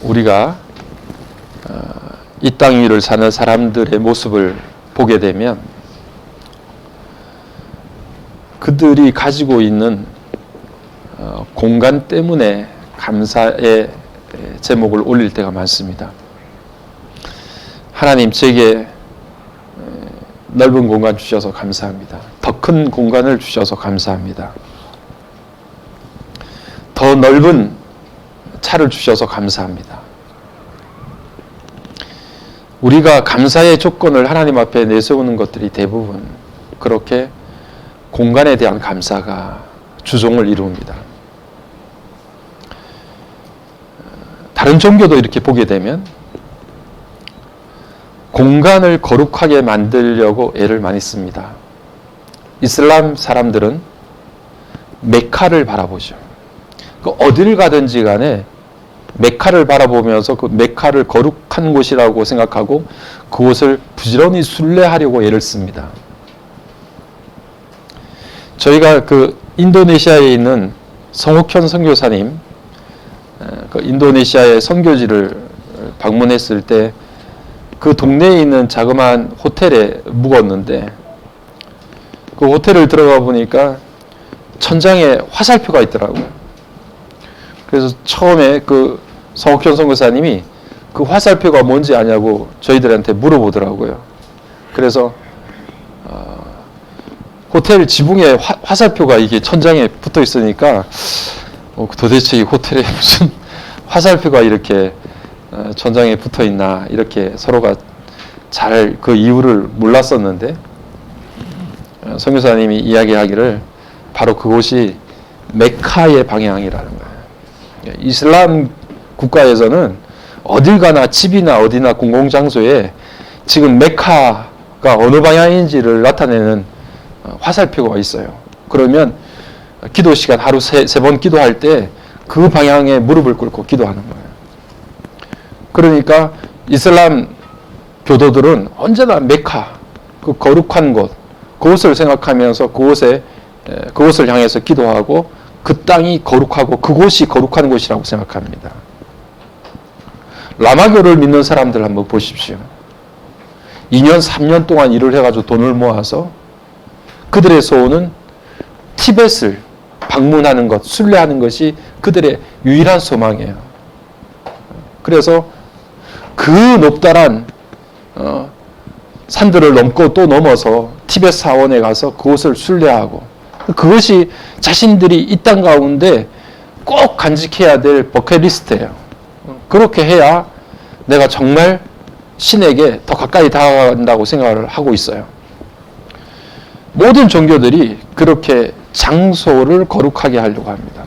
우리가 이 땅 위를 사는 사람들의 모습을 보게 되면 그들이 가지고 있는 공간 때문에 감사의 제목을 올릴 때가 많습니다. 하나님, 제게 넓은 공간 주셔서 감사합니다. 더 큰 공간을 주셔서 감사합니다. 더 넓은 차를 주셔서 감사합니다. 우리가 감사의 조건을 하나님 앞에 내세우는 것들이 대부분 그렇게 공간에 대한 감사가 주종을 이루입니다. 다른 종교도 이렇게 보게 되면 공간을 거룩하게 만들려고 애를 많이 씁니다. 이슬람 사람들은 메카를 바라보죠. 어딜 가든지 간에 메카를 바라보면서 그 메카를 거룩한 곳이라고 생각하고 그곳을 부지런히 순례하려고 애를 씁니다. 저희가 그 인도네시아에 있는 성옥현 선교사님, 그 인도네시아의 선교지를 방문했을 때 그 동네에 있는 자그마한 호텔에 묵었는데 그 호텔을 들어가 보니까 천장에 화살표가 있더라고요. 그래서 처음에 그 성옥현 선교사님이 그 화살표가 뭔지 아냐고 저희들한테 물어보더라고요. 그래서 호텔 지붕에 화살표가 이게 천장에 붙어 있으니까 도대체 이 호텔에 무슨 화살표가 이렇게 천장에 붙어 있나 이렇게 서로가 잘 그 이유를 몰랐었는데 선교사님이 이야기하기를 바로 그곳이 메카의 방향이라는 거예요. 이슬람 국가에서는 어딜 가나 집이나 어디나 공공장소에 지금 메카가 어느 방향인지를 나타내는 화살표가 있어요. 그러면 기도 시간 하루 세 번 기도할 때 그 방향에 무릎을 꿇고 기도하는 거예요. 그러니까 이슬람 교도들은 언제나 메카, 그 거룩한 곳, 그곳을 생각하면서 그곳을 향해서 기도하고 그 땅이 거룩하고 그곳이 거룩한 곳이라고 생각합니다. 라마교를 믿는 사람들 한번 보십시오. 2년, 3년 동안 일을 해가지고 돈을 모아서 그들의 소원은 티벳을 방문하는 것, 순례하는 것이 그들의 유일한 소망이에요. 그래서 그 높다란 산들을 넘고 또 넘어서 티벳 사원에 가서 그곳을 순례하고 그것이 자신들이 이 땅 가운데 꼭 간직해야 될 버킷리스트예요. 그렇게 해야 내가 정말 신에게 더 가까이 다가간다고 생각을 하고 있어요. 모든 종교들이 그렇게 장소를 거룩하게 하려고 합니다.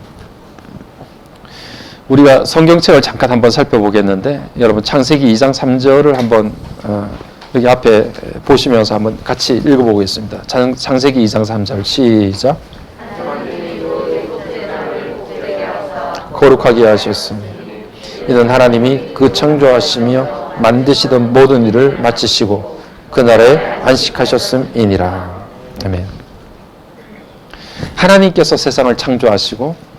우리가 성경책을 잠깐 한번 살펴보겠는데 여러분 창세기 2장 3절을 한번 여기 앞에 보시면서 한번 같이 읽어보겠습니다. 창세기 2장 3절 시작. 거룩하게 하셨으니 이는 하나님이 그 창조하시며 만드시던 모든 일을 마치시고 그날에 안식하셨음이니라. 아멘. 하나님께서 세상을 창조하시고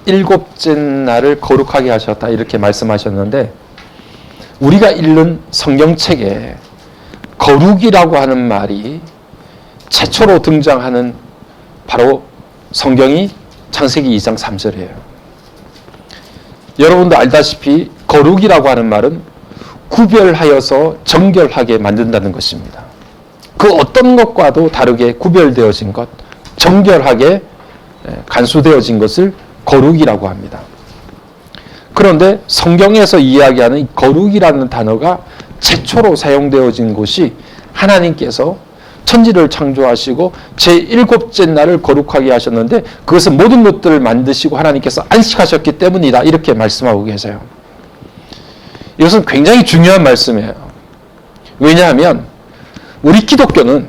일곱째 날을 거룩하게 하셨다 이렇게 말씀하셨는데 우리가 읽는 성경책에 거룩이라고 하는 말이 최초로 등장하는 바로 성경이 창세기 2장 3절이에요. 여러분도 알다시피 거룩이라고 하는 말은 구별하여서 정결하게 만든다는 것입니다. 그 어떤 것과도 다르게 구별되어진 것, 정결하게 간수되어진 것을 거룩이라고 합니다. 그런데 성경에서 이야기하는 거룩이라는 단어가 최초로 사용되어진 곳이 하나님께서 천지를 창조하시고 제7째 날을 거룩하게 하셨는데 그것은 모든 것들을 만드시고 하나님께서 안식하셨기 때문이다 이렇게 말씀하고 계세요. 이것은 굉장히 중요한 말씀이에요. 왜냐하면 우리 기독교는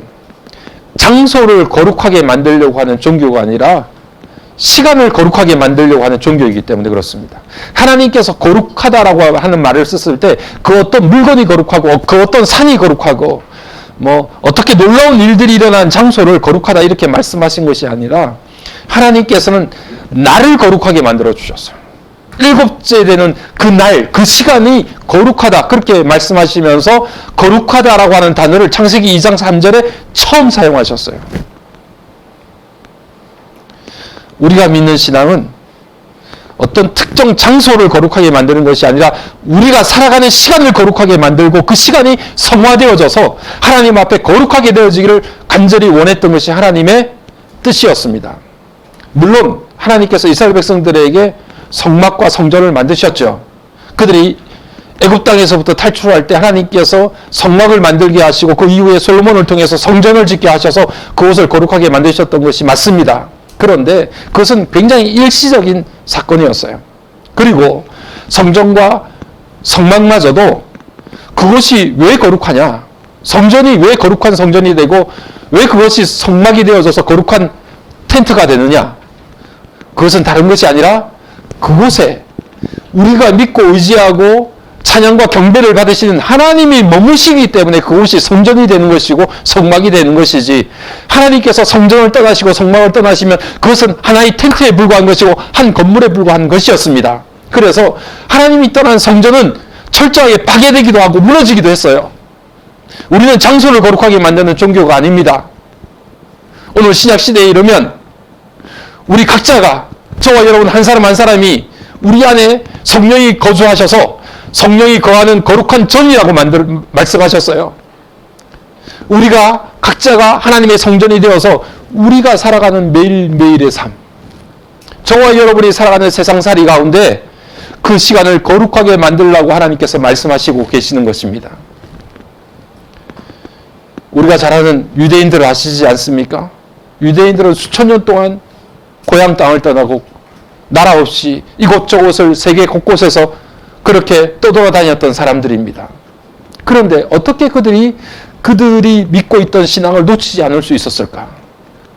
장소를 거룩하게 만들려고 하는 종교가 아니라 시간을 거룩하게 만들려고 하는 종교이기 때문에 그렇습니다. 하나님께서 거룩하다라고 하는 말을 썼을 때 그 어떤 물건이 거룩하고 그 어떤 산이 거룩하고 뭐 어떻게 놀라운 일들이 일어난 장소를 거룩하다 이렇게 말씀하신 것이 아니라 하나님께서는 나를 거룩하게 만들어 주셨어요. 일곱째 되는 그 날, 그 시간이 거룩하다. 그렇게 말씀하시면서 거룩하다라고 하는 단어를 창세기 2장 3절에 처음 사용하셨어요. 우리가 믿는 신앙은 어떤 특정 장소를 거룩하게 만드는 것이 아니라 우리가 살아가는 시간을 거룩하게 만들고 그 시간이 성화되어져서 하나님 앞에 거룩하게 되어지기를 간절히 원했던 것이 하나님의 뜻이었습니다. 물론 하나님께서 이스라엘 백성들에게 성막과 성전을 만드셨죠. 그들이 애굽 땅에서부터 탈출할 때 하나님께서 성막을 만들게 하시고 그 이후에 솔로몬을 통해서 성전을 짓게 하셔서 그곳을 거룩하게 만드셨던 것이 맞습니다. 그런데 그것은 굉장히 일시적인 사건이었어요. 그리고 성전과 성막마저도 그것이 왜 거룩하냐? 성전이 왜 거룩한 성전이 되고 왜 그것이 성막이 되어져서 거룩한 텐트가 되느냐? 그것은 다른 것이 아니라 그곳에 우리가 믿고 의지하고 찬양과 경배를 받으시는 하나님이 머무시기 때문에 그곳이 성전이 되는 것이고 성막이 되는 것이지, 하나님께서 성전을 떠나시고 성막을 떠나시면 그것은 하나의 텐트에 불과한 것이고 한 건물에 불과한 것이었습니다. 그래서 하나님이 떠난 성전은 철저하게 파괴되기도 하고 무너지기도 했어요. 우리는 장소를 거룩하게 만드는 종교가 아닙니다. 오늘 신약시대에 이르면 우리 각자가, 저와 여러분 한 사람 한 사람이 우리 안에 성령이 거주하셔서 성령이 거하는 거룩한 전이라고 말씀하셨어요. 우리가 각자가 하나님의 성전이 되어서 우리가 살아가는 매일매일의 삶, 저와 여러분이 살아가는 세상살이 가운데 그 시간을 거룩하게 만들라고 하나님께서 말씀하시고 계시는 것입니다. 우리가 잘 아는 유대인들을 아시지 않습니까? 유대인들은 수천 년 동안 고향 땅을 떠나고 나라 없이 이곳저곳을 세계 곳곳에서 그렇게 떠돌아다녔던 사람들입니다. 그런데 어떻게 그들이 믿고 있던 신앙을 놓치지 않을 수 있었을까?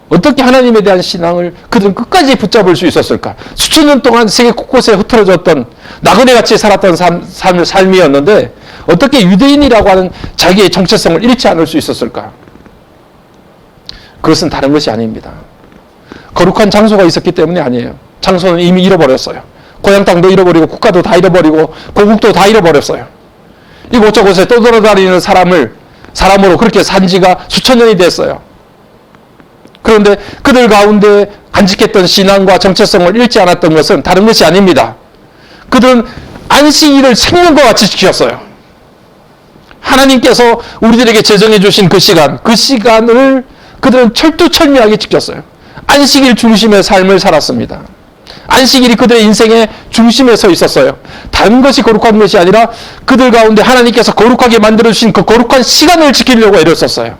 어떻게 하나님에 대한 신앙을 그들은 끝까지 붙잡을 수 있었을까? 수천 년 동안 세계 곳곳에 흩어졌던 나그네같이 살았던 삶이었는데 어떻게 유대인이라고 하는 자기의 정체성을 잃지 않을 수 있었을까? 그것은 다른 것이 아닙니다. 거룩한 장소가 있었기 때문이 아니에요. 장소는 이미 잃어버렸어요. 고향 땅도 잃어버리고 국가도 다 잃어버리고 고국도 다 잃어버렸어요. 이곳저곳에 떠돌아다니는 사람으로 그렇게 산 지가 수천 년이 됐어요. 그런데 그들 가운데 간직했던 신앙과 정체성을 잃지 않았던 것은 다른 것이 아닙니다. 그들은 안식일을 생명과 같이 지켰어요. 하나님께서 우리들에게 제정해 주신 그 시간을 그들은 철두철미하게 지켰어요. 안식일 중심의 삶을 살았습니다. 안식일이 그들의 인생의 중심에 서 있었어요. 다른 것이 거룩한 것이 아니라 그들 가운데 하나님께서 거룩하게 만들어주신 그 거룩한 시간을 지키려고 애를 썼어요.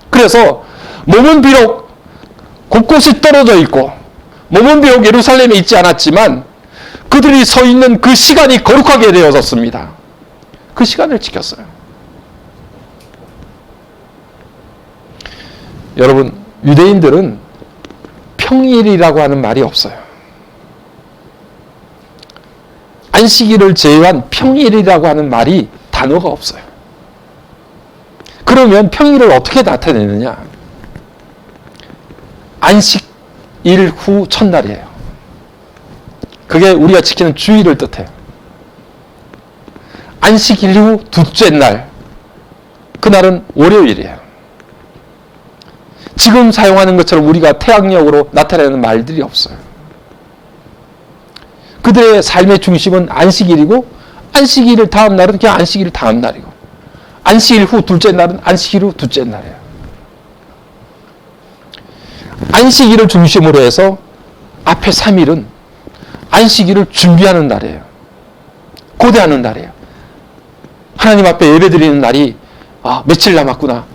그래서 몸은 비록 곳곳이 떨어져 있고 몸은 비록 예루살렘에 있지 않았지만 그들이 서 있는 그 시간이 거룩하게 되어졌습니다. 그 시간을 지켰어요. 여러분, 유대인들은 평일이라고 하는 말이 없어요. 안식일을 제외한 평일이라고 하는 단어가 없어요. 그러면 평일을 어떻게 나타내느냐? 안식일 후 첫날이에요. 그게 우리가 지키는 주일을 뜻해요. 안식일 후 둘째 날, 그날은 월요일이에요. 지금 사용하는 것처럼 우리가 태양력으로 나타내는 말들이 없어요. 그들의 삶의 중심은 안식일이고, 안식일 다음 날은 그냥 안식일 다음 날이고, 안식일 후 둘째 날은 안식일 후 둘째 날이에요. 안식일을 중심으로 해서 앞에 3일은 안식일을 준비하는 날이에요. 고대하는 날이에요. 하나님 앞에 예배드리는 날이 며칠 남았구나.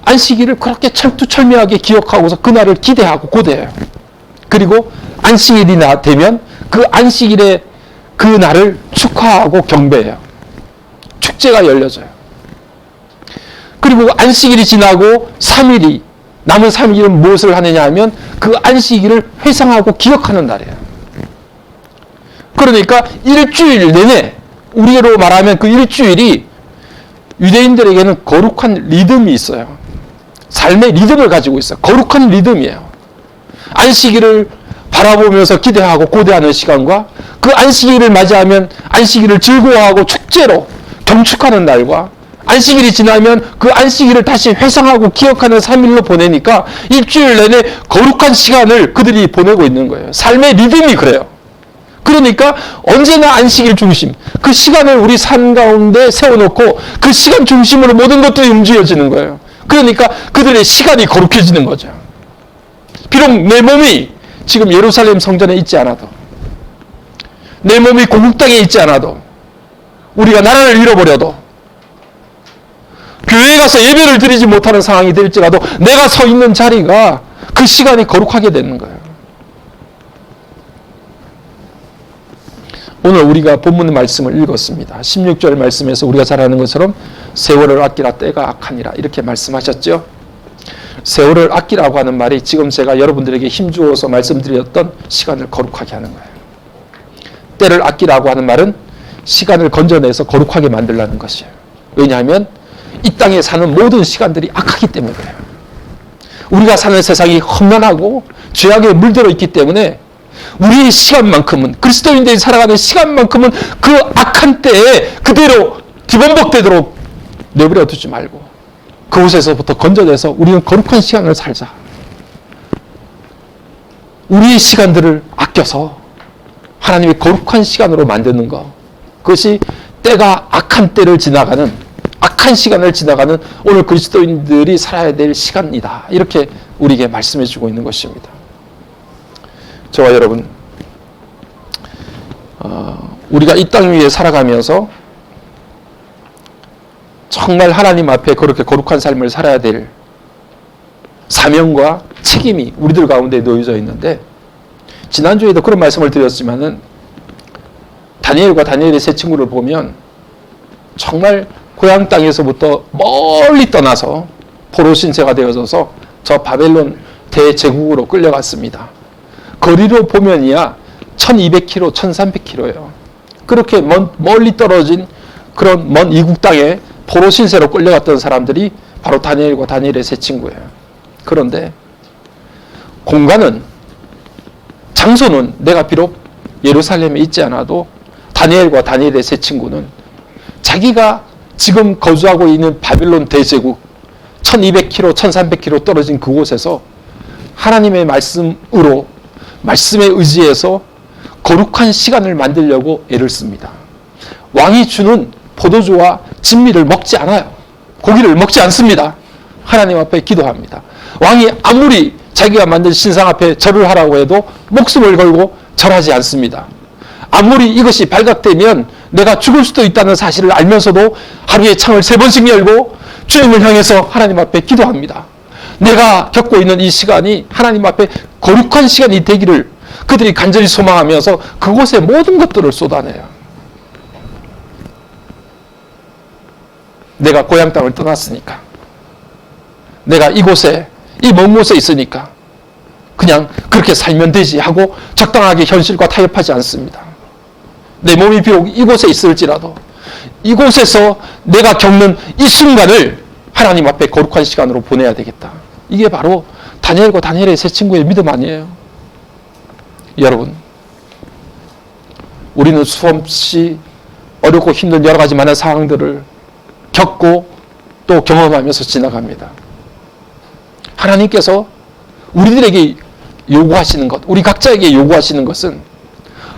안식일을 그렇게 철두철미하게 기억하고서 그날을 기대하고 고대해요. 그리고 안식일이 되면 그 안식일의 그 날을 축하하고 경배해요. 축제가 열려져요. 그리고 안식일이 지나고 3일이, 남은 3일은 무엇을 하느냐 하면 그 안식일을 회상하고 기억하는 날이에요. 그러니까 일주일 내내, 우리로 말하면 그 일주일이 유대인들에게는 거룩한 리듬이 있어요. 삶의 리듬을 가지고 있어요. 거룩한 리듬이에요. 안식일을 바라보면서 기대하고 고대하는 시간과 그 안식일을 맞이하면 안식일을 즐거워하고 축제로 경축하는 날과 안식일이 지나면 그 안식일을 다시 회상하고 기억하는 3일로 보내니까 일주일 내내 거룩한 시간을 그들이 보내고 있는 거예요. 삶의 리듬이 그래요. 그러니까 언제나 안식일 중심, 그 시간을 우리 삶 가운데 세워놓고 그 시간 중심으로 모든 것들이 움직여지는 거예요. 그러니까 그들의 시간이 거룩해지는 거죠. 비록 내 몸이 지금 예루살렘 성전에 있지 않아도, 내 몸이 고국 땅에 있지 않아도, 우리가 나라를 잃어버려도, 교회에 가서 예배를 드리지 못하는 상황이 될지라도 내가 서 있는 자리가 그 시간이 거룩하게 되는 거예요. 오늘 우리가 본문 말씀을 읽었습니다. 16절 말씀에서 우리가 잘 아는 것처럼 세월을 아끼라 때가 악하니라 이렇게 말씀하셨죠. 세월을 아끼라고 하는 말이 지금 제가 여러분들에게 힘주어서 말씀드렸던 시간을 거룩하게 하는 거예요. 때를 아끼라고 하는 말은 시간을 건져내서 거룩하게 만들라는 것이에요. 왜냐하면 이 땅에 사는 모든 시간들이 악하기 때문에 그래요. 우리가 사는 세상이 험난하고 죄악에 물들어 있기 때문에 우리의 시간만큼은, 그리스도인들이 살아가는 시간만큼은 그 악한 때에 그대로 뒤범벅되도록 내버려 두지 말고 그곳에서부터 건져내서 우리는 거룩한 시간을 살자. 우리의 시간들을 아껴서 하나님의 거룩한 시간으로 만드는 것, 그것이 때가 악한 때를 지나가는, 악한 시간을 지나가는 오늘 그리스도인들이 살아야 될 시간이다. 이렇게 우리에게 말씀해 주고 있는 것입니다. 저와 여러분, 우리가 이 땅 위에 살아가면서 정말 하나님 앞에 그렇게 거룩한 삶을 살아야 될 사명과 책임이 우리들 가운데 놓여져 있는데, 지난주에도 그런 말씀을 드렸지만은 다니엘과 다니엘의 세 친구를 보면 정말 고향 땅에서부터 멀리 떠나서 포로 신세가 되어져서 저 바벨론 대제국으로 끌려갔습니다. 거리로 보면이야 1200km, 1300km예요. 그렇게 멀리 떨어진 그런 먼 이국 땅에 포로 신세로 끌려갔던 사람들이 바로 다니엘과 다니엘의 세 친구예요. 그런데 공간은, 장소는 내가 비록 예루살렘에 있지 않아도 다니엘과 다니엘의 세 친구는 자기가 지금 거주하고 있는 바벨론 대제국 1200km, 1300km 떨어진 그곳에서 하나님의 말씀으로, 말씀에 의지해서 거룩한 시간을 만들려고 애를 씁니다. 왕이 주는 포도주와 진미를 먹지 않아요. 고기를 먹지 않습니다. 하나님 앞에 기도합니다. 왕이 아무리 자기가 만든 신상 앞에 절을 하라고 해도 목숨을 걸고 절하지 않습니다. 아무리 이것이 발각되면 내가 죽을 수도 있다는 사실을 알면서도 하루에 창을 3번씩 열고 주님을 향해서 하나님 앞에 기도합니다. 내가 겪고 있는 이 시간이 하나님 앞에 거룩한 시간이 되기를 그들이 간절히 소망하면서 그곳에 모든 것들을 쏟아내요. 내가 고향 땅을 떠났으니까, 내가 이곳에, 이 먼 곳에 있으니까 그냥 그렇게 살면 되지 하고 적당하게 현실과 타협하지 않습니다. 내 몸이 비록 이곳에 있을지라도 이곳에서 내가 겪는 이 순간을 하나님 앞에 거룩한 시간으로 보내야 되겠다. 이게 바로 다니엘과 다니엘의 세 친구의 믿음 아니에요. 여러분, 우리는 수없이 어렵고 힘든 여러 가지 많은 상황들을 겪고 또 경험하면서 지나갑니다. 하나님께서 우리들에게 요구하시는 것, 우리 각자에게 요구하시는 것은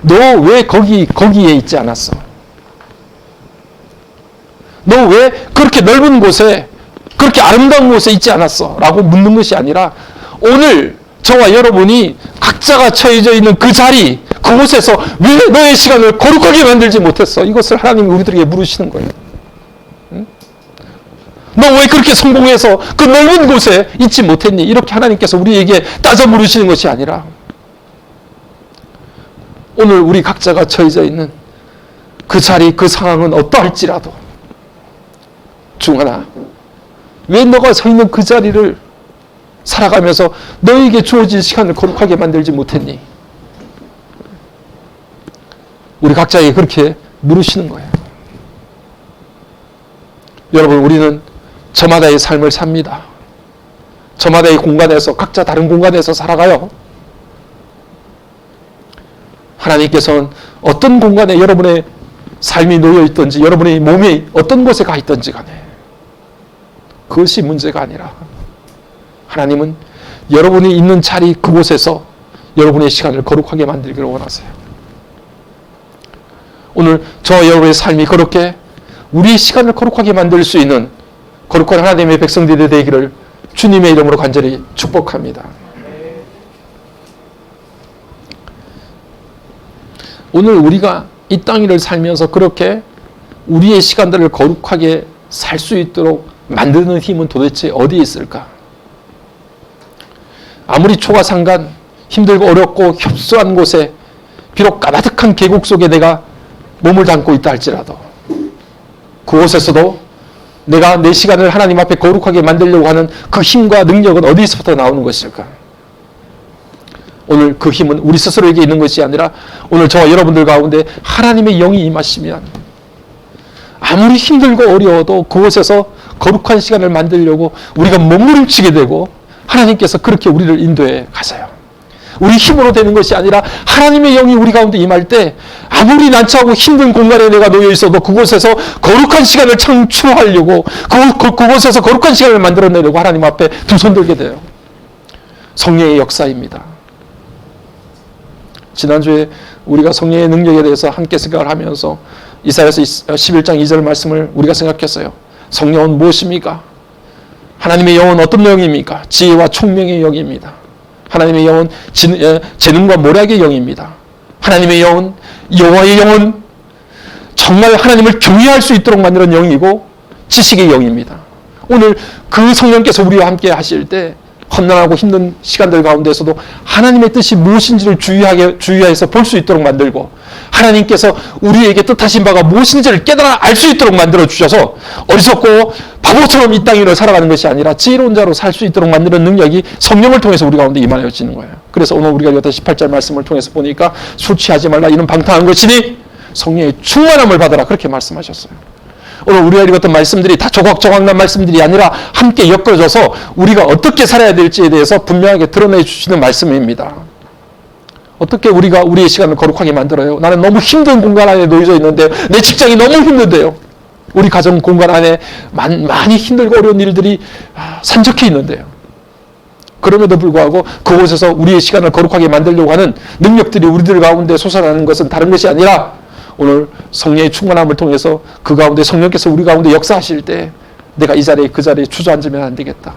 너 왜 거기에 있지 않았어? 너 왜 그렇게 넓은 곳에, 그렇게 아름다운 곳에 있지 않았어? 라고 묻는 것이 아니라 오늘 저와 여러분이 각자가 처해져 있는 그 자리, 그곳에서 왜 너의 시간을 거룩하게 만들지 못했어? 이것을 하나님이 우리들에게 물으시는 거예요. 너 왜 그렇게 성공해서 그 넓은 곳에 있지 못했니? 이렇게 하나님께서 우리에게 따져 물으시는 것이 아니라 오늘 우리 각자가 처해져 있는 그 자리, 그 상황은 어떠할지라도 중하나 왜 너가 서 있는 그 자리를 살아가면서 너에게 주어진 시간을 거룩하게 만들지 못했니? 우리 각자에게 그렇게 물으시는 거예요. 여러분, 우리는 저마다의 삶을 삽니다. 저마다의 공간에서, 각자 다른 공간에서 살아가요. 하나님께서는 어떤 공간에 여러분의 삶이 놓여 있든지 여러분의 몸이 어떤 곳에 가 있든지 간에 그것이 문제가 아니라 하나님은 여러분이 있는 자리 그곳에서 여러분의 시간을 거룩하게 만들기를 원하세요. 오늘 저 여러분의 삶이 그렇게 우리의 시간을 거룩하게 만들 수 있는 거룩한 하나님의 백성들이 되기를 주님의 이름으로 간절히 축복합니다. 오늘 우리가 이 땅 위를 살면서 그렇게 우리의 시간들을 거룩하게 살 수 있도록 만드는 힘은 도대체 어디에 있을까? 아무리 초가상간 힘들고 어렵고 협소한 곳에 비록 까마득한 계곡 속에 내가 몸을 담고 있다 할지라도 그곳에서도 내가 내 시간을 하나님 앞에 거룩하게 만들려고 하는 그 힘과 능력은 어디서부터 나오는 것일까? 오늘 그 힘은 우리 스스로에게 있는 것이 아니라 오늘 저와 여러분들 가운데 하나님의 영이 임하시면 아무리 힘들고 어려워도 그곳에서 거룩한 시간을 만들려고 우리가 몸부림치게 되고 하나님께서 그렇게 우리를 인도해 가세요. 우리 힘으로 되는 것이 아니라 하나님의 영이 우리 가운데 임할 때 아무리 난처하고 힘든 공간에 내가 놓여 있어도 그곳에서 거룩한 시간을 창출하려고 그곳에서 거룩한 시간을 만들어내려고 하나님 앞에 두 손 들게 돼요. 성령의 역사입니다. 지난주에 우리가 성령의 능력에 대해서 함께 생각을 하면서 이사야서 11장 2절 말씀을 우리가 생각했어요. 성령은 무엇입니까? 하나님의 영은 어떤 영입니까? 지혜와 총명의 영입니다. 하나님의 영은 재능과 모략의 영입니다. 하나님의 영은 여호와의 영은 정말 하나님을 경외할 수 있도록 만드는 영이고 지식의 영입니다. 오늘 그 성령께서 우리와 함께 하실 때 험난하고 힘든 시간들 가운데서도 하나님의 뜻이 무엇인지를 주의해서 볼 수 있도록 만들고 하나님께서 우리에게 뜻하신 바가 무엇인지를 깨달아 알 수 있도록 만들어 주셔서 어리석고 바보처럼 이 땅 위를 살아가는 것이 아니라 지혜로운 자로 살 수 있도록 만드는 능력이 성령을 통해서 우리 가운데 임하여지는 거예요. 그래서 오늘 우리가 읽었던 18절 말씀을 통해서 보니까 술 취하지 말라 이는 방탕한 것이니 성령의 충만함을 받아라 그렇게 말씀하셨어요. 오늘 우리가 읽었던 말씀들이 다 조각조각난 말씀들이 아니라 함께 엮어져서 우리가 어떻게 살아야 될지에 대해서 분명하게 드러내 주시는 말씀입니다. 어떻게 우리가 우리의 시간을 거룩하게 만들어요? 나는 너무 힘든 공간 안에 놓여져 있는데요. 내 직장이 너무 힘든데요. 우리 가정 공간 안에 많이 힘들고 어려운 일들이 산적해 있는데요. 그럼에도 불구하고 그곳에서 우리의 시간을 거룩하게 만들려고 하는 능력들이 우리들 가운데 솟아나는 것은 다른 것이 아니라 오늘 성령의 충만함을 통해서 그 가운데 성령께서 우리 가운데 역사하실 때 내가 이 자리에 그 자리에 주저앉으면 안 되겠다.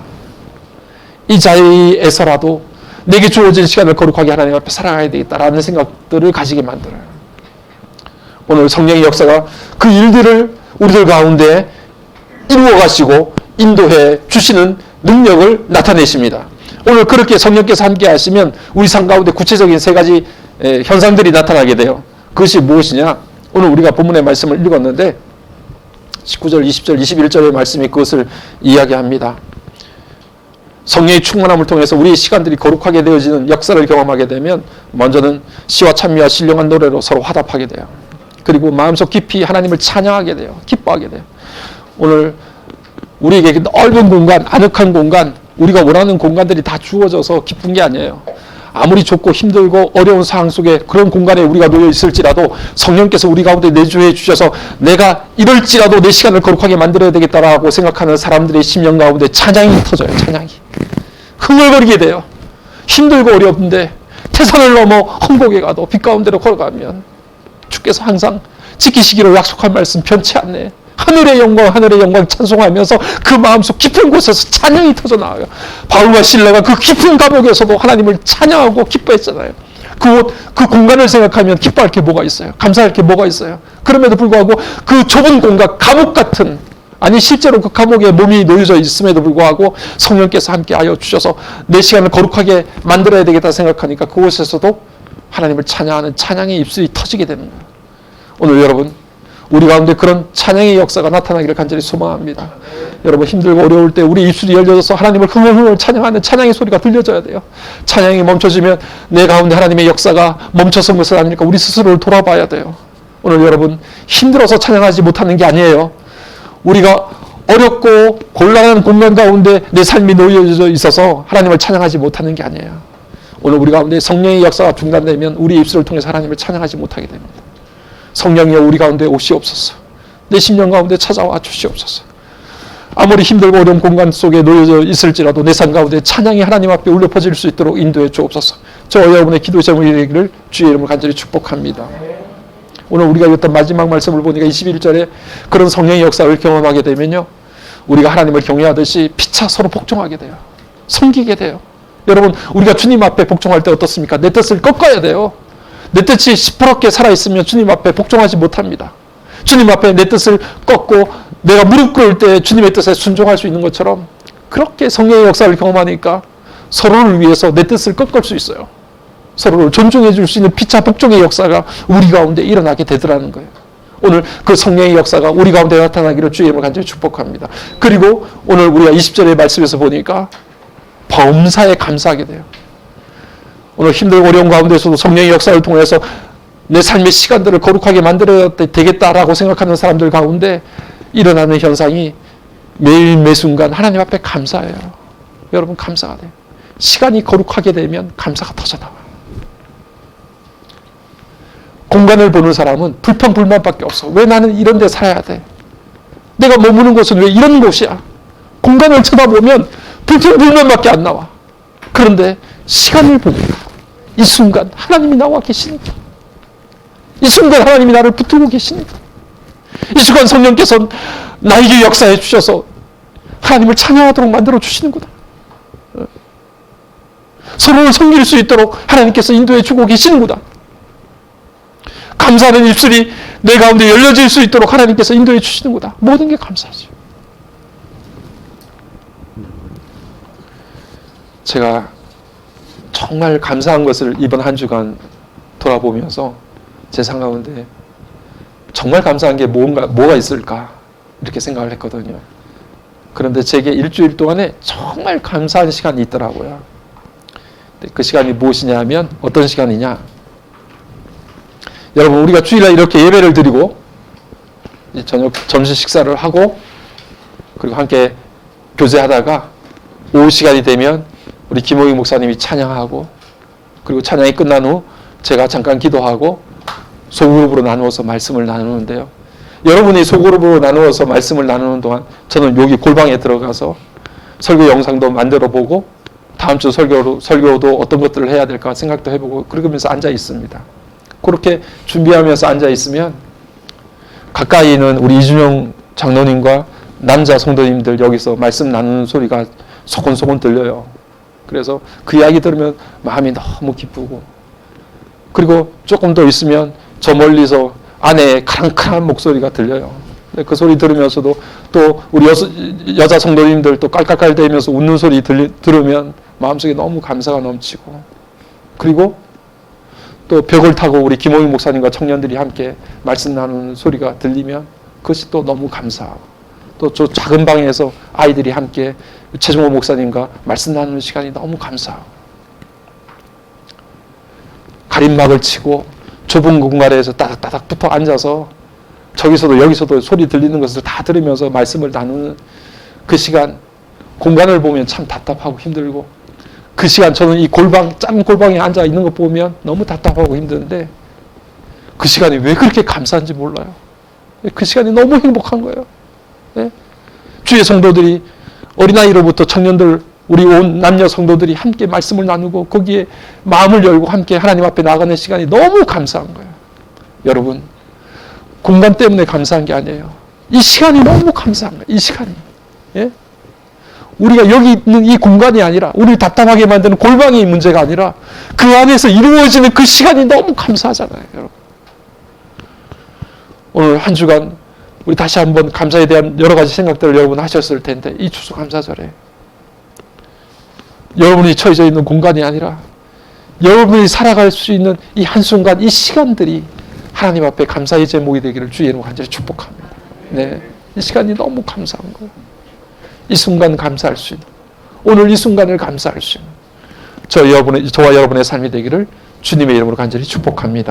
이 자리에서라도 내게 주어진 시간을 거룩하게 하나님 앞에 살아가야 되겠다라는 생각들을 가지게 만들어요. 오늘 성령의 역사가 그 일들을 우리들 가운데 이루어 가시고 인도해 주시는 능력을 나타내십니다. 오늘 그렇게 성령께서 함께 하시면 우리 삶 가운데 구체적인 세 가지 현상들이 나타나게 돼요. 그것이 무엇이냐? 오늘 우리가 본문의 말씀을 읽었는데 19절, 20절, 21절의 말씀이 그것을 이야기합니다. 성령의 충만함을 통해서 우리의 시간들이 거룩하게 되어지는 역사를 경험하게 되면 먼저는 시와 찬미와 신령한 노래로 서로 화답하게 돼요. 그리고 마음속 깊이 하나님을 찬양하게 돼요. 기뻐하게 돼요. 오늘 우리에게 넓은 공간, 아늑한 공간, 우리가 원하는 공간들이 다 주어져서 기쁜 게 아니에요. 아무리 좁고 힘들고 어려운 상황 속에 그런 공간에 우리가 놓여 있을지라도 성령께서 우리 가운데 내주해 주셔서 내가 이럴지라도 내 시간을 거룩하게 만들어야 되겠다라고 생각하는 사람들의 심령 가운데 찬양이 터져요. 찬양이. 흥얼거리게 돼요. 힘들고 어려운데 태산을 넘어 험곡에 가도 빛 가운데로 걸어가면 주께서 항상 지키시기로 약속한 말씀 변치 않네. 하늘의 영광 찬송하면서 그 마음속 깊은 곳에서 찬양이 터져나와요. 바울과 실라가 그 깊은 감옥에서도 하나님을 찬양하고 기뻐했잖아요. 그 공간을 생각하면 기뻐할 게 뭐가 있어요? 감사할 게 뭐가 있어요? 그럼에도 불구하고 그 좁은 공간, 감옥 같은, 아니 실제로 그 감옥에 몸이 놓여져 있음에도 불구하고 성령께서 함께하여 주셔서 내 시간을 거룩하게 만들어야 되겠다 생각하니까 그곳에서도 하나님을 찬양하는 찬양의 입술이 터지게 되는 거예요. 오늘 여러분 우리 가운데 그런 찬양의 역사가 나타나기를 간절히 소망합니다. 여러분 힘들고 어려울 때 우리 입술이 열려져서 하나님을 흥얼흥얼 찬양하는 찬양의 소리가 들려져야 돼요. 찬양이 멈춰지면 내 가운데 하나님의 역사가 멈춰선 것은 아니니까 우리 스스로를 돌아봐야 돼요. 오늘 여러분 힘들어서 찬양하지 못하는 게 아니에요. 우리가 어렵고 곤란한 공간 가운데 내 삶이 놓여져 있어서 하나님을 찬양하지 못하는 게 아니에요. 오늘 우리 가운데 성령의 역사가 중단되면 우리 입술을 통해서 하나님을 찬양하지 못하게 됩니다. 성령이여 우리 가운데 오시옵소서. 내 심령 가운데 찾아와 주시옵소서. 아무리 힘들고 어려운 공간 속에 놓여져 있을지라도 내 삶 가운데 찬양이 하나님 앞에 울려 퍼질 수 있도록 인도해 주옵소서. 저 여러분의 기도 제목이 되기를 주의 이름으로 간절히 축복합니다. 오늘 우리가 읽었던 마지막 말씀을 보니까 21절에 그런 성령의 역사를 경험하게 되면요, 우리가 하나님을 경외하듯이 피차 서로 복종하게 돼요. 섬기게 돼요. 여러분, 우리가 주님 앞에 복종할 때 어떻습니까? 내 뜻을 꺾어야 돼요. 내 뜻이 시퍼렇게 살아있으면 주님 앞에 복종하지 못합니다. 주님 앞에 내 뜻을 꺾고 내가 무릎 꿇을 때 주님의 뜻에 순종할 수 있는 것처럼 그렇게 성령의 역사를 경험하니까 서로를 위해서 내 뜻을 꺾을 수 있어요. 서로를 존중해 줄 수 있는 피차 복종의 역사가 우리 가운데 일어나게 되더라는 거예요. 오늘 그 성령의 역사가 우리 가운데 나타나기를 주의 이름으로 간절히 축복합니다. 그리고 오늘 우리가 20절의 말씀에서 보니까 범사에 감사하게 돼요. 오늘 힘들고 어려운 가운데서도 성령의 역사를 통해서 내 삶의 시간들을 거룩하게 만들어야 되겠다라고 생각하는 사람들 가운데 일어나는 현상이 매일 매순간 하나님 앞에 감사해요. 여러분, 감사가 돼요. 시간이 거룩하게 되면 감사가 터져나와요. 공간을 보는 사람은 불평 불만밖에 없어. 왜 나는 이런 데 살아야 돼? 내가 머무는 곳은 왜 이런 곳이야? 공간을 쳐다보면 불평 불만밖에 안 나와. 그런데 시간을 보면 이 순간 하나님이 나와 계시니까, 이 순간 하나님이 나를 붙들고 계시니까, 이 순간 성령께서 나에게 역사해 주셔서 하나님을 찬양하도록 만들어 주시는구나. 서로를 섬길 수 있도록 하나님께서 인도해 주고 계시는구나. 감사하는 입술이 내 가운데 열려질 수 있도록 하나님께서 인도해 주시는구나. 모든 게 감사하죠. 제가 정말 감사한 것을 이번 한 주간 돌아보면서 제 삶 가운데 정말 감사한 게 뭐가 있을까 이렇게 생각을 했거든요. 그런데 제게 일주일 동안에 정말 감사한 시간이 있더라고요. 그 시간이 무엇이냐 하면, 어떤 시간이냐, 여러분, 우리가 주일날 이렇게 예배를 드리고 저녁 점심 식사를 하고 그리고 함께 교제하다가 오후 시간이 되면 우리 김호희 목사님이 찬양하고, 그리고 찬양이 끝난 후 제가 잠깐 기도하고 소그룹으로 나누어서 말씀을 나누는데요. 여러분이 소그룹으로 나누어서 말씀을 나누는 동안 저는 여기 골방에 들어가서 설교 영상도 만들어 보고 다음 주 설교도 어떤 것들을 해야 될까 생각도 해보고 그러면서 앉아 있습니다. 그렇게 준비하면서 앉아 있으면 가까이 있는 우리 이준영 장로님과 남자 성도님들 여기서 말씀 나누는 소리가 소곤소곤 들려요. 그래서 그 이야기 들으면 마음이 너무 기쁘고, 그리고 조금 더 있으면 저 멀리서 아내의 카랑카랑 목소리가 들려요. 그 소리 들으면서도 또 우리 여자 성도님들 또 깔깔깔대면서 웃는 소리 들으면 마음속에 너무 감사가 넘치고, 그리고 또 벽을 타고 우리 김호익 목사님과 청년들이 함께 말씀 나누는 소리가 들리면 그것이 또 너무 감사하고, 또 저 작은 방에서 아이들이 함께 최종호 목사님과 말씀 나누는 시간이 너무 감사하고, 가림막을 치고 좁은 공간에서 따닥따닥 붙어 앉아서 저기서도 여기서도 소리 들리는 것을 다 들으면서 말씀을 나누는 그 시간, 공간을 보면 참 답답하고 힘들고, 그 시간 저는 이 작은 골방에 앉아 있는 것 보면 너무 답답하고 힘든데 그 시간이 왜 그렇게 감사한지 몰라요. 그 시간이 너무 행복한 거예요. 네? 주의 성도들이 어린아이로부터 청년들, 우리 온 남녀 성도들이 함께 말씀을 나누고 거기에 마음을 열고 함께 하나님 앞에 나가는 시간이 너무 감사한 거예요. 여러분, 공간 때문에 감사한 게 아니에요. 이 시간이 너무 감사한 거예요. 이 시간이. 예? 우리가 여기 있는 이 공간이 아니라, 우리를 답답하게 만드는 골방이 문제가 아니라 그 안에서 이루어지는 그 시간이 너무 감사하잖아요. 여러분. 오늘 한 주간 우리 다시 한번 감사에 대한 여러 가지 생각들을 여러분 하셨을 텐데, 이 추수감사절에 여러분이 처해져 있는 공간이 아니라 여러분이 살아갈 수 있는 이 한순간, 이 시간들이 하나님 앞에 감사의 제목이 되기를 주의 이름으로 간절히 축복합니다. 네, 이 시간이 너무 감사한 거예요. 이 순간 감사할 수 있는, 오늘 이 순간을 감사할 수 있는 저와 여러분의 삶이 되기를 주님의 이름으로 간절히 축복합니다.